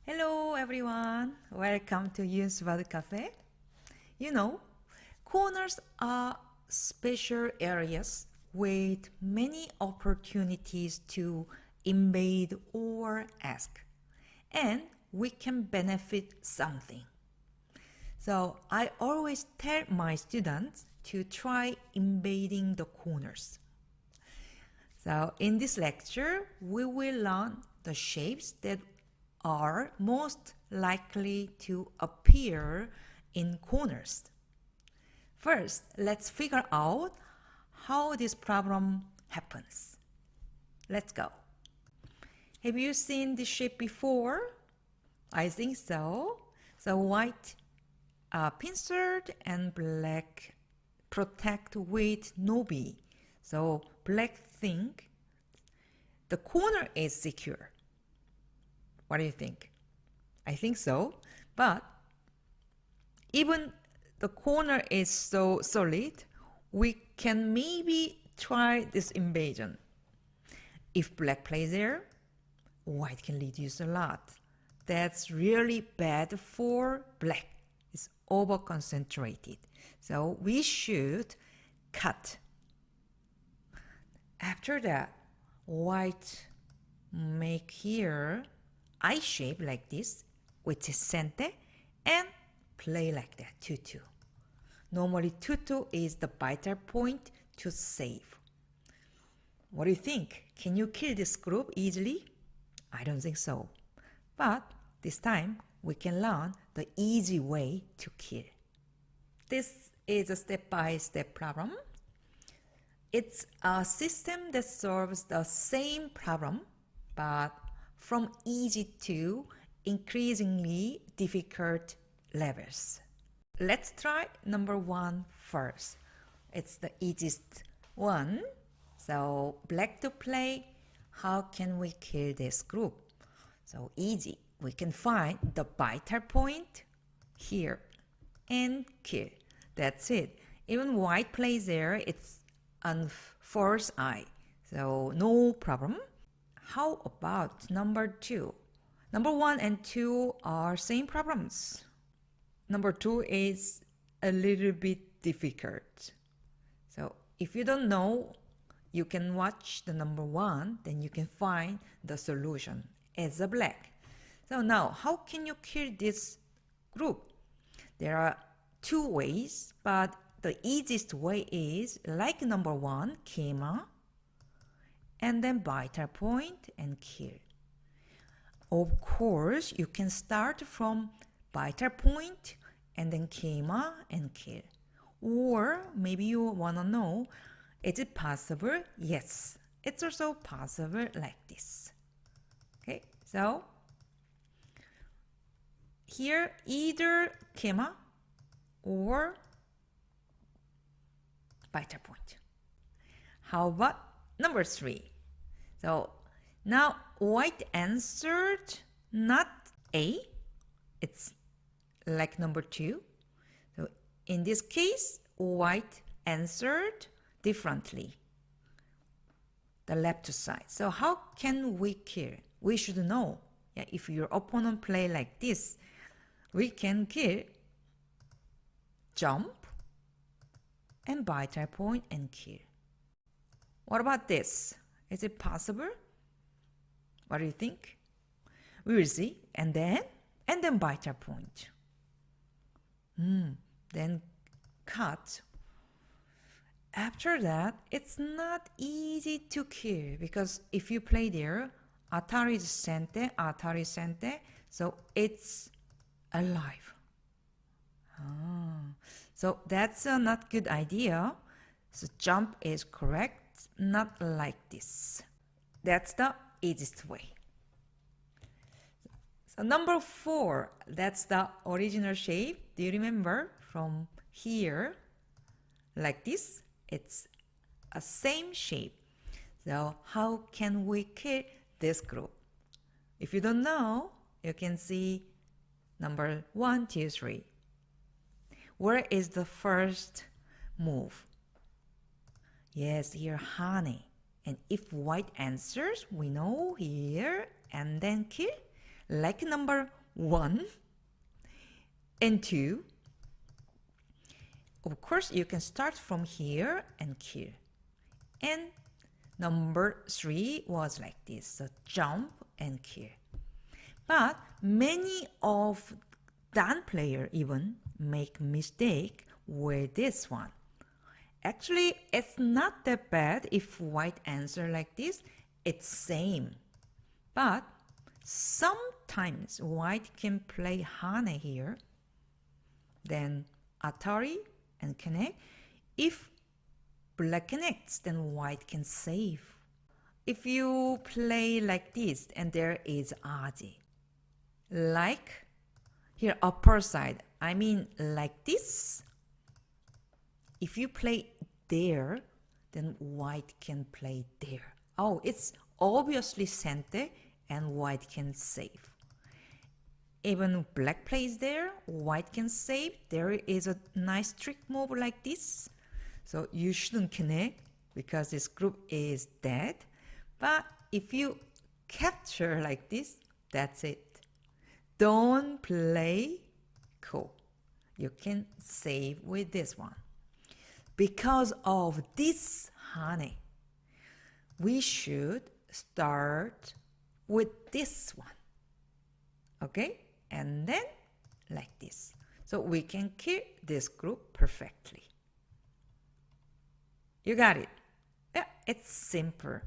Hello everyone, welcome to Yun's Baduk Cafe. You know, corners are special areas with many opportunities to invade or ask, and we can benefit something. So I always tell my students to try invading the corners. So in this lecture, we will learn the shapes that are most likely to appear in corners. First, let's figure out how this problem happens. Let's go. Have you seen this shape before? I think so. So white pincer and black protect with nobi. So black think the corner is secure. What do you think? I think so. But even the corner is so solid, we can maybe try this invasion. If black plays there, white can reduce a lot. That's really bad for black. It's over concentrated. So we should cut. After that, white make here I shape like this, which is center, and play like that, 2-2. Normally 2-2 is the vital point to save. What do you think? Can you kill this group easily? I don't think so. But this time we can learn the easy way to kill. This is a step-by-step problem. It's a system that solves the same problem, but from easy to increasingly difficult levels. Let's try number 1 first. It's the easiest one. So black to play, how can we kill this group? So easy. We can find the vital point here and kill. That's it. Even white plays there, it's on first eye. So no problem. How about number 2? Number 1 and 2 are same problems. Number 2 is a little bit difficult. So if you don't know, you can watch the number 1, then you can find the solution as a black. So now, how can you kill this group? There are 2 ways, but the easiest way is like number 1, Haengma, and then vital point and kill. Of course, you can start from vital point and then Haengma and kill. Or maybe you want to know, is it possible? Yes, it's also possible like this. Okay, so here either Haengma or vital point. How about number 3? So now white answered not A, it's like number 2. So in this case, white answered differently, the left side. So how can we kill? We should know. Yeah, if your opponent play like this, we can kill, jump, and vital point and kill. What about this? Is it possible? What do you think? We will see. And then vital point. Then cut. After that, it's not easy to kill because if you play there, Atari is center, so it's alive. So that's a not good idea. So jump is correct. Not like this. That's the easiest way. So number 4, that's the original shape. Do you remember from here? Like this, it's a same shape. So how can we kill this group? If you don't know, you can see number 1, 2, 3. Where is the first move? Yes, here honey. And if white answers, we know here and then kill like number 1 and 2. Of course, you can start from here and kill. And number 3 was like this, so jump and kill. But many of Dan player even make mistake with this one. Actually, it's not that bad if white answer like this. It's same. But sometimes white can play Hane here, then Atari and connect. If black connects, then white can save. If you play like this and there is Aji, like here upper side, I mean like this. If you play there, then white can play there. Oh, it's obviously center and white can save. Even black plays there, white can save. There is a nice trick move like this. So you shouldn't connect because this group is dead. But if you capture like this, that's it. Don't play cool. You can save with this one. Because of this Hane, we should start with this one. Okay? And then like this. So we can keep this group perfectly. You got it? Yeah, it's simple.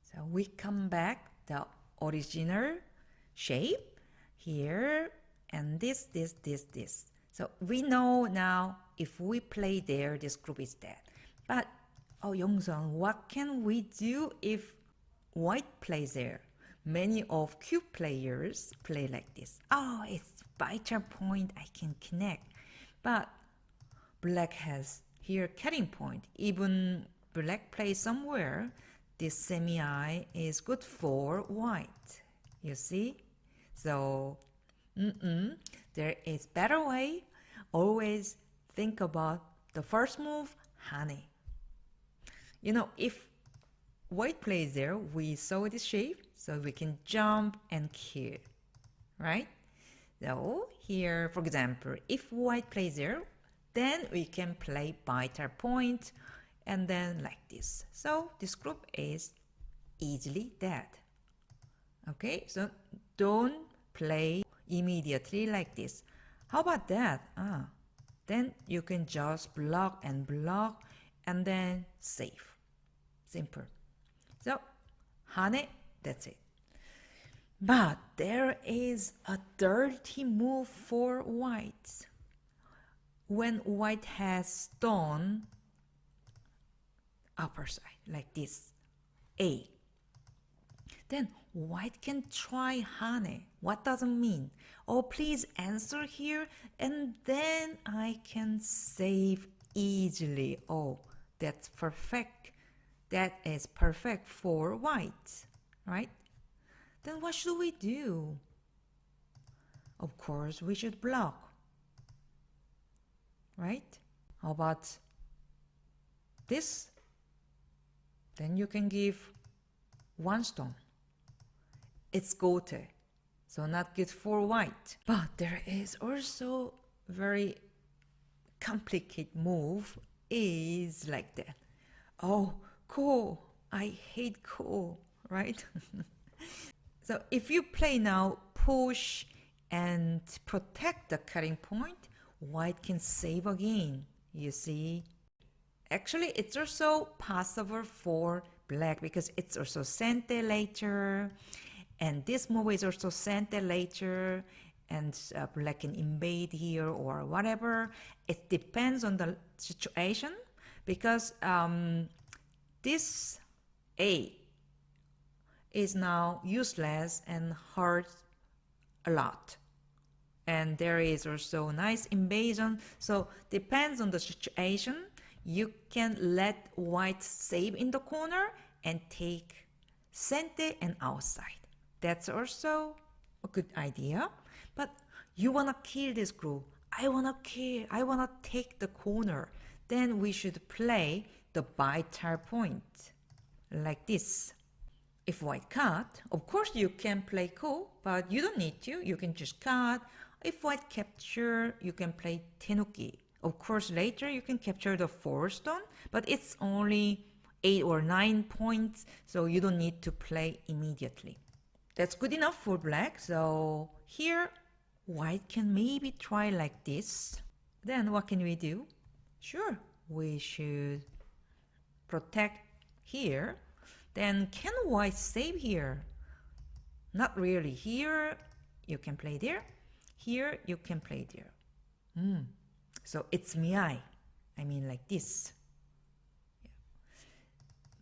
So we come back the original shape here and this. So we know now if we play there, this group is dead. But, oh Young-sun, what can we do if white plays there? Many of cube players play like this. Oh, it's vital point, I can connect. But black has here cutting point. Even black plays somewhere, this semi-eye is good for white. You see? So, there is better way. Always think about the first move, Hane. You know, if white plays there, we saw this shape, so we can jump and kill, right? So here, for example, if white plays there, then we can play vital point, and then like this. So this group is easily dead. Okay, so don't play immediately like this. How about that? Then you can just block and then save. Simple. So, Hane, that's it. But there is a dirty move for white. When white has stone upper side, like this, A, then white can try Hane. What does it mean? Oh, please answer here, and then I can save easily. Oh, that's perfect. That is perfect for white, right? Then what should we do? Of course, we should block, right? How about this? Then you can give one stone. It's gote, so not good for white. But there is also very complicated move is like that. Oh, cool. I hate cool, right? So if you play now push and protect the cutting point, white can save again. You see? Actually, it's also possible for black because it's also center later. And this move is also center later. And black can invade here or whatever. It depends on the situation because this A is now useless and hurts a lot. And there is also nice invasion. So depends on the situation. You can let white save in the corner and take center and outside. That's also a good idea. But you wanna kill this group. I wanna take the corner. Then we should play the vital point like this. if white cut, of course you can play ko, but you don't need to. You can just cut. If white capture, you can play tenuki. Of course, later you can capture the 4 stone, but it's only 8 or 9 points, so you don't need to play immediately. That's good enough for black. So here, white can maybe try like this. Then what can we do? Sure, we should protect here. Then can white save here? Not really. Here you can play there. Here you can play there. So it's miai. I mean like this. Yeah.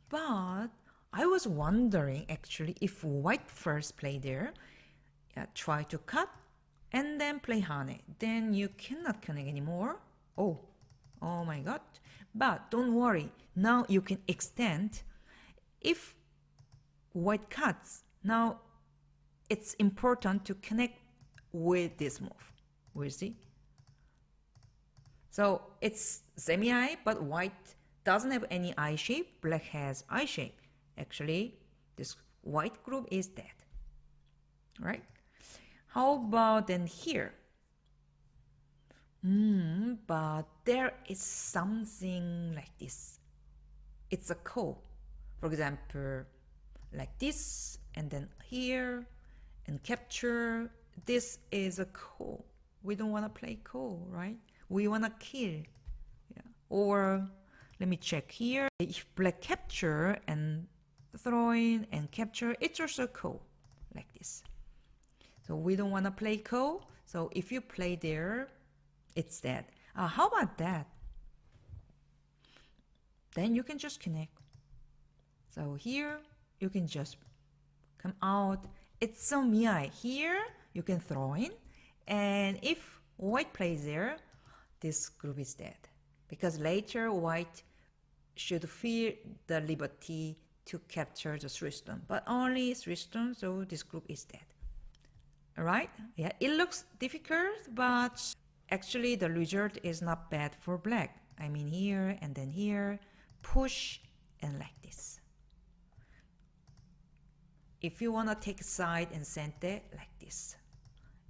But I was wondering actually if white first play there, try to cut and then play hane. Then you cannot connect anymore. Oh my god. But don't worry. Now you can extend. If white cuts, now it's important to connect with this move. We'll see. So it's semi-eye, but white doesn't have any eye shape. Black has eye shape. Actually, this white group is dead. Right? How about then here? But there is something like this. It's a ko. For example, like this, and then here, and capture. This is a ko. We don't want to play ko, right? We want to kill. Yeah. Or let me check here. If black capture and throw in and capture, it's also ko, like this. So we don't want to play ko. So if you play there, it's dead. How about that? Then you can just connect. So here you can just come out. It's so miai. Here you can throw in, and if white plays there, this group is dead. Because later white should feel the liberty to capture the 3 stone, but only 3 stones, so this group is dead. Alright? Yeah, it looks difficult, but actually the result is not bad for black. I mean here and then here, push and like this. If you want to take side and sente, like this.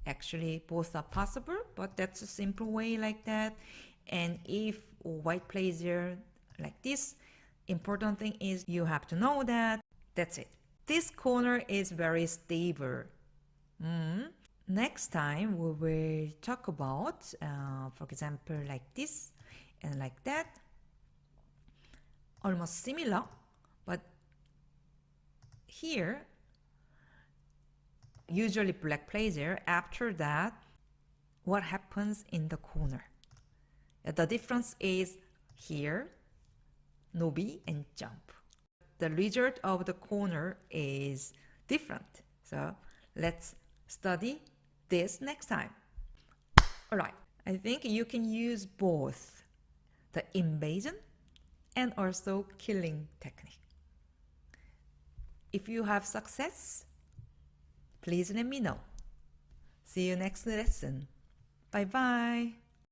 Actually, both are possible, but that's a simple way like that. And if white plays there like this, important thing is you have to know that. That's it. This corner is very stable. Next time we will talk about, for example, like this and like that. Almost similar, but here, usually black plays there. After that, what happens in the corner? The difference is here, nobi and jump. The result of the corner is different. So let's study this next time. Alright, I think you can use both the invasion and also killing technique. If you have success, please let me know. See you next lesson. Bye bye.